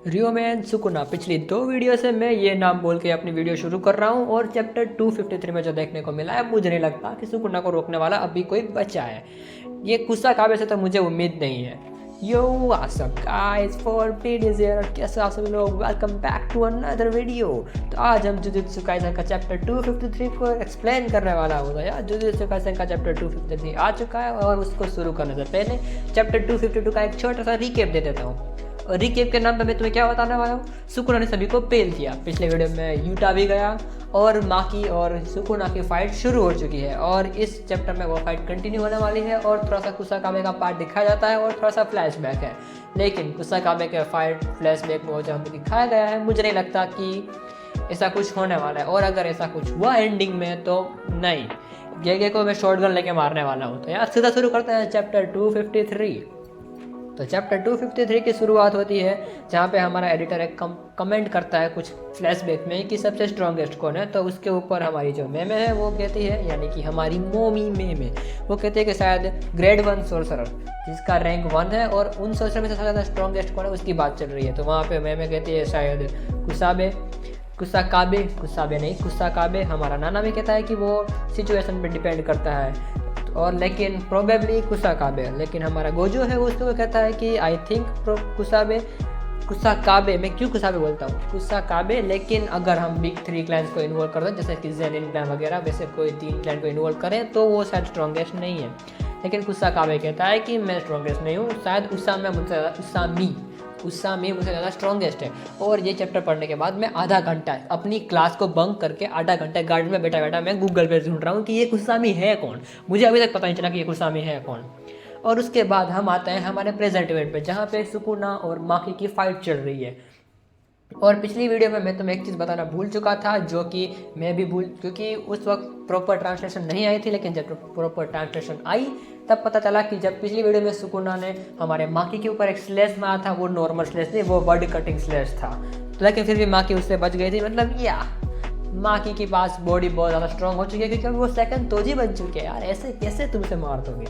रियोमैन Sukuna पिछली 2 video से मैं ये नाम बोल के अपनी वीडियो शुरू कर रहा हूँ और चैप्टर 253 में जो देखने को मिला है मुझे नहीं लगता कि सुकुना को रोकने वाला अभी कोई बचा है। ये कुसाकाबे से तो मुझे उम्मीद नहीं है। Yo what's up guys, for previous year, कैसे आप सभी लोग, welcome back to another video. तो आज हम जुजुत्सु काइसेन का चैप्टर 253 को एक्सप्लेन करने वाला होगा यार। जुजुत्सु काइसेन का चैप्टर 253 आ चुका है और उसको शुरू करने से पहले चैप्टर 252 का एक छोटा सा रिकेप दे देता हूँ। और रिकेप के नाम पे मैं तुम्हें क्या बताने वाला हूँ, सुकुना ने सभी को पेल किया। पिछले वीडियो में यूटा भी गया और माकी और सुकुना की फाइट शुरू हो चुकी है और इस चैप्टर में वो फाइट कंटिन्यू होने वाली है और थोड़ा सा कुसाकाबे का पार्ट दिखाया जाता है और थोड़ा सा फ्लैशबैक है। लेकिन कुसाकाबे के फाइट फ्लैशबैक में वो जो हमें दिखाया गया है, मुझे नहीं लगता कि ऐसा कुछ होने वाला है। और अगर ऐसा कुछ हुआ एंडिंग में तो नहीं, गेगे को मैं शॉटगन लेके मारने वाला हूँ। तो यार सीधा शुरू करते हैं चैप्टर 253। तो चैप्टर 253 की शुरुआत होती है जहाँ पे हमारा एडिटर एक कमेंट करता है कुछ फ्लैशबैक में कि सबसे स्ट्रॉन्गेस्ट कौन है। तो उसके ऊपर हमारी जो मेमे है वो कहती है, यानी कि हमारी मोमी मेमे, वो कहती है कि शायद ग्रेड 1 सोर्सरर जिसका रैंक 1 है और उन सोर्सर में से सबसे ज़्यादा स्ट्रॉन्गेस्ट कौन है उसकी बात चल रही है। तो वहाँ पे मेमे कहती है शायद कुसाकाबे। हमारा नाना भी कहता है कि वो सिचुएशन पे डिपेंड करता है और लेकिन प्रोबेबली कुसाकाबे। लेकिन हमारा गोजो है उसको कहता है कि आई थिंक कुसाकाबे। मैं क्यों कुसाबे बोलता हूँ, कुसाकाबे। लेकिन अगर हम बिग 3 क्लैंस को इन्वॉल्व कर दें जैसे कि जेनिन क्लैन वगैरह, वैसे कोई 3 क्लैन को इन्वॉल्व करें तो वो शायद स्ट्रॉन्गेस्ट नहीं है। लेकिन कुसाकाबे कहता है कि मैं स्ट्रॉन्गेस्ट नहीं हूँ, शायद उसामी मुझसे ज़्यादा स्ट्रॉन्गेस्ट है। और ये चैप्टर पढ़ने के बाद मैं आधा घंटा अपनी क्लास को बंक करके आधा घंटा गार्डन में बैठा मैं गूगल पे ढूंढ रहा हूँ कि ये कुसामी है कौन। मुझे अभी तक पता नहीं चला कि ये कुसामी है कौन। और उसके बाद हम आते हैं हमारे प्रेजेंट इवेंट पे जहाँ पे सुकुना और माकी की फाइट चल रही है। और पिछली वीडियो में मैं तुम्हें एक चीज़ बताना भूल चुका था, जो कि मैं भी क्योंकि उस वक्त प्रॉपर ट्रांसलेशन नहीं आई थी। लेकिन जब प्रॉपर ट्रांसलेशन आई तब पता चला कि जब पिछली वीडियो में सुकुना ने हमारे माकी के ऊपर एक स्लेश मारा था, वो नॉर्मल स्लेश नहीं, वो वर्ड कटिंग स्लेश था। तो लेकिन फिर भी माकी उससे बच गई थी। मतलब माकी के पास बॉडी बहुत ज़्यादा स्ट्रॉन्ग हो चुकी है क्योंकि वो सेकंड तोजी बन चुके हैं यार। ऐसे कैसे तुमसे मार दोगे।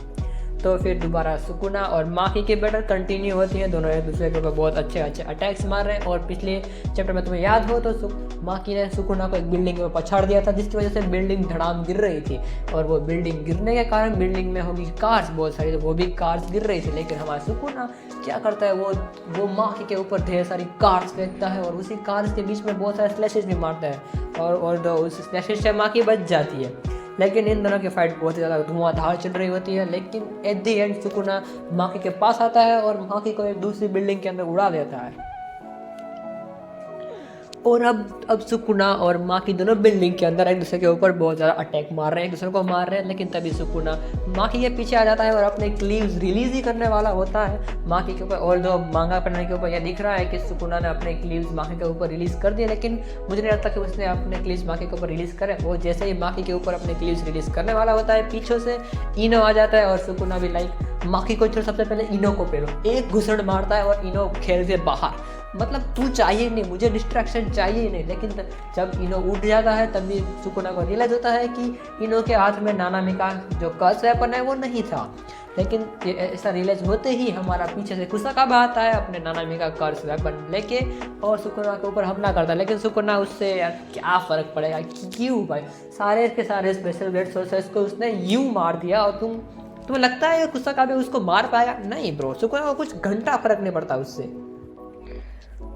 तो फिर दोबारा सुकुना और माकी की बैटल कंटिन्यू होती है। दोनों एक दूसरे के ऊपर बहुत अच्छे अटैक्स मार रहे हैं। और पिछले चैप्टर में तुम्हें याद हो तो माकी ने सुकुना को एक बिल्डिंग में पछाड़ दिया था जिसकी वजह से बिल्डिंग धड़ाम गिर रही थी। और वो बिल्डिंग गिरने के कारण बिल्डिंग में होगी कार्स बहुत सारी, तो वो भी कार्स गिर रही थी। लेकिन हमारा सुकुना क्या करता है, वो माकी के ऊपर ढेर सारी कार्स फेंकता है और उसी कार्स के बीच में बहुत सारे स्लैशेज भी मारता है और उस स्लैशेज से माकी बच जाती है। लेकिन इन दोनों की फाइट बहुत ही ज़्यादा धुआंधार चल रही होती है। लेकिन एट दी एंड सुकुना माकी के पास आता है और माकी को एक दूसरी बिल्डिंग के अंदर उड़ा देता है। और अब सुकुना और माकी दोनों बिल्डिंग के अंदर एक दूसरे के ऊपर बहुत ज़्यादा अटैक मार रहे हैं, एक दूसरे को मार रहे हैं। लेकिन तभी सुकुना माकी के पीछे आ जाता है और अपने क्लीव्स रिलीज ही करने वाला होता है माकी के ऊपर। और जो मांगा पढ़ने के ऊपर यह दिख रहा है कि सुकुना ने अपने क्लीव्स माकी के ऊपर रिलीज़ कर दिए। लेकिन मुझे नहीं लगता कि उसने अपने क्लीव्स माकी के ऊपर रिलीज़ करे। वो जैसे ही माकी के ऊपर अपने क्लीव्स रिलीज़ करने वाला होता है, पीछे से इनो आ जाता है और सुकुना भी माकी को छोड़ सबसे पहले इनो को पेलो एक घुसड़ मारता है और इनो खेल से बाहर। मतलब तू चाहिए नहीं, मुझे डिस्ट्रैक्शन चाहिए ही नहीं। लेकिन जब इनो उठ जाता है तभी सुकुना को रियलाइज होता है कि इनो के हाथ में नानामी का जो कर्स वेपन है वो नहीं था। लेकिन ऐसा रियलाइज होते ही हमारा पीछे से कुसाकाबे आता है अपने नानामी का कर्स वेपन लेके और सुकुना के ऊपर हमला करता है। लेकिन सुकुना उससे यार क्या फ़र्क पड़ेगा, क्यों भाई, सारे के सारे स्पेशल ग्रेड सोर्सेस को उसने यूं मार दिया और तुम्हें लगता है कुसाकाबे उसको मार पाएगा? नहीं ब्रो, सुकुना को कुछ घंटा फर्क नहीं पड़ता उससे।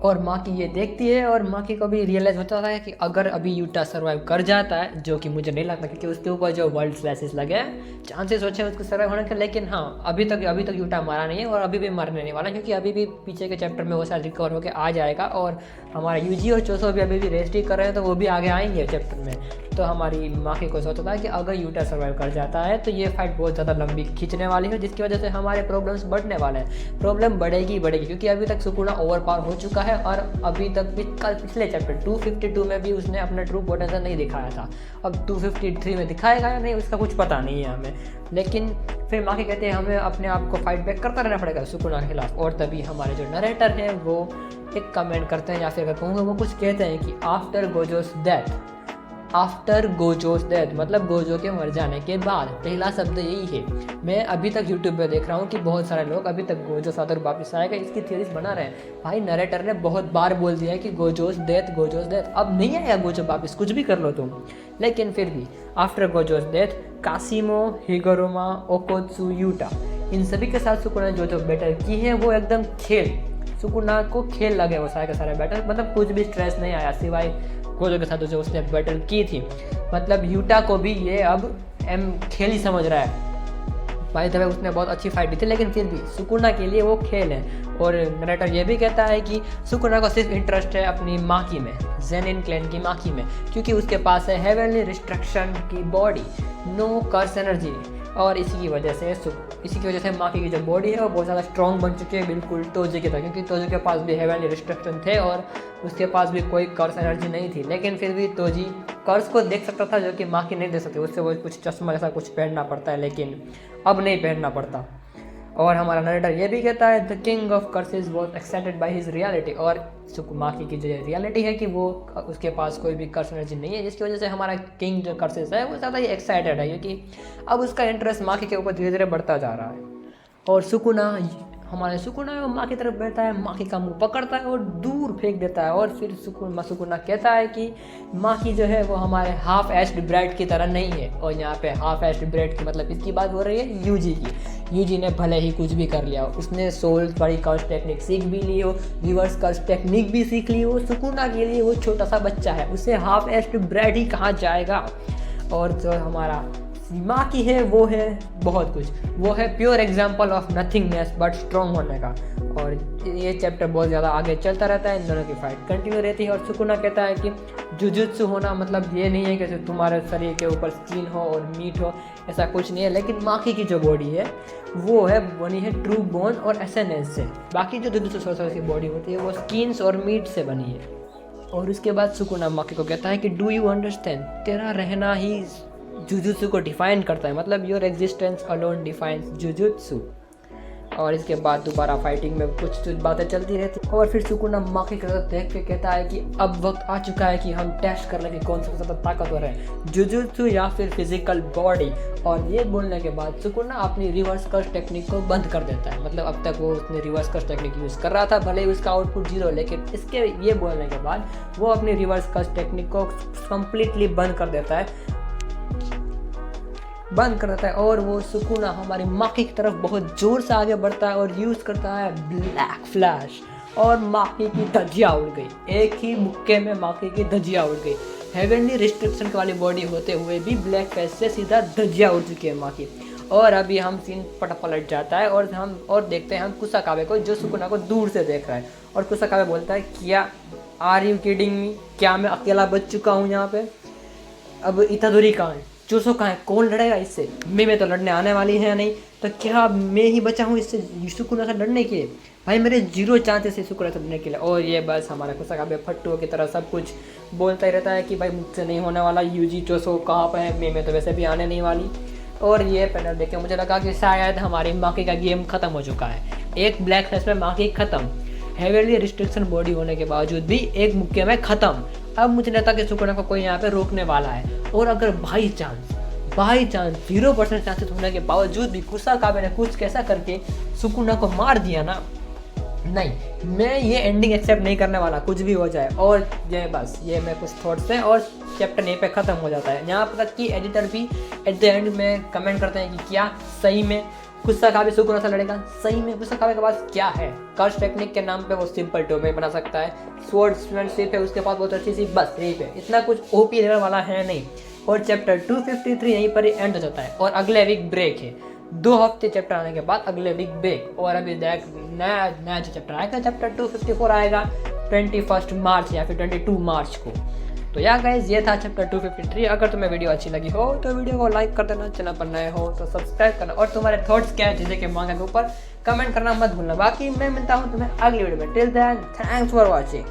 और माकी ये देखती है और माकी को भी रियलाइज़ होता है कि अगर अभी यूटा सर्वाइव कर जाता है, जो कि मुझे नहीं लगता क्योंकि उसके ऊपर जो वर्ल्ड स्लैशेस लगे हैं, चांसेस होते हैं उसको सर्वाइव होने के। लेकिन हाँ, अभी तक यूटा मारा नहीं है और अभी भी मरने नहीं वाला, क्योंकि अभी भी पीछे के चैप्टर में वो शायद रिकवर होकर आ जाएगा। और हमारा यूजी और चोसो भी अभी भी रेस्ट ही कर रहे हैं, तो वो भी आगे आएंगे चैप्टर में। तो हमारी माकी को सोचता है कि अगर यूटा सर्वाइव कर जाता है तो ये फाइट बहुत ज़्यादा लंबी खींचने वाली है, जिसकी वजह से हमारे प्रॉब्लम्स बढ़ने वाले हैं। प्रॉब्लम बढ़ेगी क्योंकि अभी तक सुकुना ओवर पावर हो चुका है और अभी तक भी कल पिछले चैप्टर 252 में भी उसने अपना ट्रू पोटेंशियल नहीं दिखाया था। अब 253 में दिखाएगा या नहीं उसका कुछ पता नहीं है हमें। लेकिन फिर माकी कहते हैं हमें अपने आप को फाइट बैक करता रहना पड़ेगा सुकुना के खिलाफ। और तभी हमारे जो नरेटर हैं वो एक कमेंट करते हैं, या फिर अगर कहूँगा वो कुछ कहते हैं कि आफ्टर गोजोस डेथ आफ्टर गोजोस डेथ, मतलब गोजो के मर जाने के बाद। पहला शब्द यही है। मैं अभी तक यूट्यूब पे देख रहा हूँ कि बहुत सारे लोग अभी तक गोजो सातोरु वापस आएगा इसकी थ्योरीज बना रहे हैं। भाई नरेटर ने बहुत बार बोल दिया है कि गोजोस डेथ, अब नहीं आएगा गोजो वापस, कुछ भी कर लो तुम। लेकिन फिर भी आफ्टर गोजोस डेथ कासिमो, हिगोरुमा, ओकोत्सु, यूटा, इन सभी के साथ सुकुना जो बैटल की है वो एकदम खेल, सुकुना को खेल लगे वो सारे के सारे बैटल, मतलब कुछ भी स्ट्रेस नहीं आया सिवाय गोजो के साथ जो उसने बैटल की थी। मतलब यूटा को भी ये अब खेल ही समझ रहा है। भाई तब उसने बहुत अच्छी फाइट दी थी, लेकिन फिर भी सुकुना के लिए वो खेल है। और नरेटर ये भी कहता है कि सुकुना को सिर्फ इंटरेस्ट है अपनी माकी में, जेनिन क्लैन की माकी में, क्योंकि उसके पास है हेवनली रिस्ट्रक्शन की बॉडी, नो कर्स एनर्जी, और इसी की वजह से माकी की जो बॉडी है वो बहुत ज़्यादा स्ट्रॉन्ग बन चुकी है, बिल्कुल तोजी की तरह, क्योंकि तोजी के पास भी हेवनली रिस्ट्रक्शन थे और उसके पास भी कोई कर्स एनर्जी नहीं थी। लेकिन फिर भी तोजी कर्स को देख सकता था जो कि माकी नहीं देख सकती, उससे वो कुछ चश्मा जैसा कुछ पहनना पड़ता है, लेकिन अब नहीं पहनना पड़ता। और हमारा नरेटर ये भी कहता है the king of curses was excited by his reality, और माकी की जो रियलिटी है कि वो उसके पास कोई भी कर्स एनर्जी नहीं है, जिसकी वजह से हमारा किंग जो कर्सेस है वो ज़्यादा ही एक्साइटेड है, क्योंकि अब उसका इंटरेस्ट माकी के ऊपर धीरे धीरे बढ़ता जा रहा है। और हमारे सुकुना वो माँ की तरफ बैठता है, माँ का मुंह पकड़ता है और दूर फेंक देता है। और फिर सुकुना कहता है कि माँ की जो है वो हमारे हाफ एस्ड ब्राइड की तरह नहीं है। और यहाँ पे हाफ एस्ड ब्राइड की मतलब इसकी बात हो रही है यूजी की। यूजी ने भले ही कुछ भी कर लिया हो, उसने सोल बड़ी कर्स टेक्निक सीख भी ली हो, रिवर्स कर्स टेक्निक भी सीख ली हो, सुकुना के लिए वो छोटा सा बच्चा है, उसे हाफ एस्ड ब्राइड ही कहाँ जाएगा। और जो हमारा माँ की है वो है बहुत कुछ, वो है pure example of nothingness but strong होने का। और ये चैप्टर बहुत ज़्यादा आगे चलता रहता है, इन दोनों की फाइट कंटिन्यू रहती है। और सुकुना कहता है कि जुजुत्सु होना मतलब ये नहीं है कि तुम्हारे शरीर के ऊपर स्किन हो और मीट हो, ऐसा कुछ नहीं है। लेकिन माकी की जो बॉडी है वो है बनी है ट्रू बोन और एसेंस से, बाकी जो जुजुत्सु सोर्सर की बॉडी होती है वो स्किन्स और मीट से बनी है। और उसके बाद सुकुना माकी को कहता है कि डू यू अंडरस्टैंड, तेरा रहना ही जुजुत्सु को डिफाइन करता है, मतलब your existence alone defines jujutsu. और इसके बाद दोबारा फाइटिंग में कुछ बातें चलती रहती। और फिर सुकुना माकी की तरफ देख के कहता है कि अब वक्त आ चुका है कि हम टेस्ट कर लें कि कौन सबसे ज़्यादा ताकतवर है, जुजुत्सु या फिर फिजिकल बॉडी। और ये बोलने के बाद सुकुना अपनी रिवर्स कर्स टेक्निक को बंद कर देता है। मतलब अब तक वो उसने रिवर्स कर्स टेक्निक यूज़ कर रहा था, भले ही उसका आउटपुट 0, लेकिन इसके ये बोलने के बाद वो अपनी रिवर्स कर्स टेक्निक को कम्प्लीटली बंद कर देता है और वो सुकुना हमारी माकी की तरफ बहुत जोर से आगे बढ़ता है और यूज़ करता है ब्लैक फ्लैश। और माकी की धज्जियाँ उड़ गई, एक ही मुक्के में माकी की धज्जियाँ उड़ गई। हेवनली रिस्ट्रिक्शन वाली बॉडी होते हुए भी ब्लैक फेस से सीधा धज्जियाँ उड़ चुकी है माकी। और अभी हम सीन पलट जाता है और देखते हैं हम कुसाकाबे को, जो सुकुना को दूर से देख रहा है। और कुसाकाबे बोलता है क्या आर यू किडिंग मी, क्या मैं अकेला बच चुका हूँ यहाँ पे, अब इतादोरी कहाँ है, चूसो कहाँ है, कौन लड़ेगा इससे, मैं तो लड़ने आने वाली है नहीं, तो क्या मैं ही बचा हूँ इससे सुकुना से लड़ने के लिए। भाई मेरे 0 चांसेस है सुकुना से लड़ने के लिए। और ये बस हमारा कुसाकाबे फट्टुओं की तरह सब कुछ बोलता ही रहता है कि भाई मुझसे नहीं होने वाला, यूजी चूसो कहाँ पर है, मैं तो वैसे भी आने नहीं वाली। और ये पैनल देख के मुझे लगा कि शायद हमारी माकी का गेम खत्म हो चुका है। एक ब्लैक फेस में माकी खत्म, हेवीली रिस्ट्रिक्शन बॉडी होने के बावजूद भी एक मुक्के में ख़त्म। अब मुझे नहीं लगता कि सुकुना को कोई यहाँ पे रोकने वाला है। और अगर बाई चांस 0% चांसेस होने के बावजूद भी कुसाकाबे ने कुछ कैसा करके सुकुना को मार दिया ना, नहीं, मैं ये एंडिंग एक्सेप्ट नहीं करने वाला, कुछ भी हो जाए। और ये बस ये मैं कुछ थॉट्स हैं और चैप्टर यहीं पे ख़त्म हो जाता है। यहाँ तक कि एडिटर भी एट द एंड में कमेंट करते हैं कि क्या सही में कुसाकाबे सुकुना से लड़ेगा, सही में कुसाकाबे के पास क्या है। कर्स टेक्निक के नाम पे वो सिंपल टोमे बना सकता है, स्वॉर्ड्समैनशिप है उसके पास बहुत अच्छी सी, बस यही पे, इतना कुछ ओपी लेवल वाला है नहीं। और चैप्टर 253 यहीं पर ही एंड हो जाता है और अगले वीक ब्रेक है। 2 हफ्ते चैप्टर आने के बाद अगले वीक ब्रेक। और अभी देख नया जो चैप्टर आएगा, चैप्टर 254 आएगा 21 मार्च या फिर 22 मार्च को। तो यार गाइस, ये था चैप्टर 253। अगर तुम्हें वीडियो अच्छी लगी हो तो वीडियो को लाइक कर देना, चैनल पर नए हो तो सब्सक्राइब करना, और तुम्हारे थॉट्स क्या है जैसे कि मांगा के ऊपर कमेंट करना मत भूलना। बाकी मैं मिलता हूँ तुम्हें अगली वीडियो में। Till then, thanks for watching.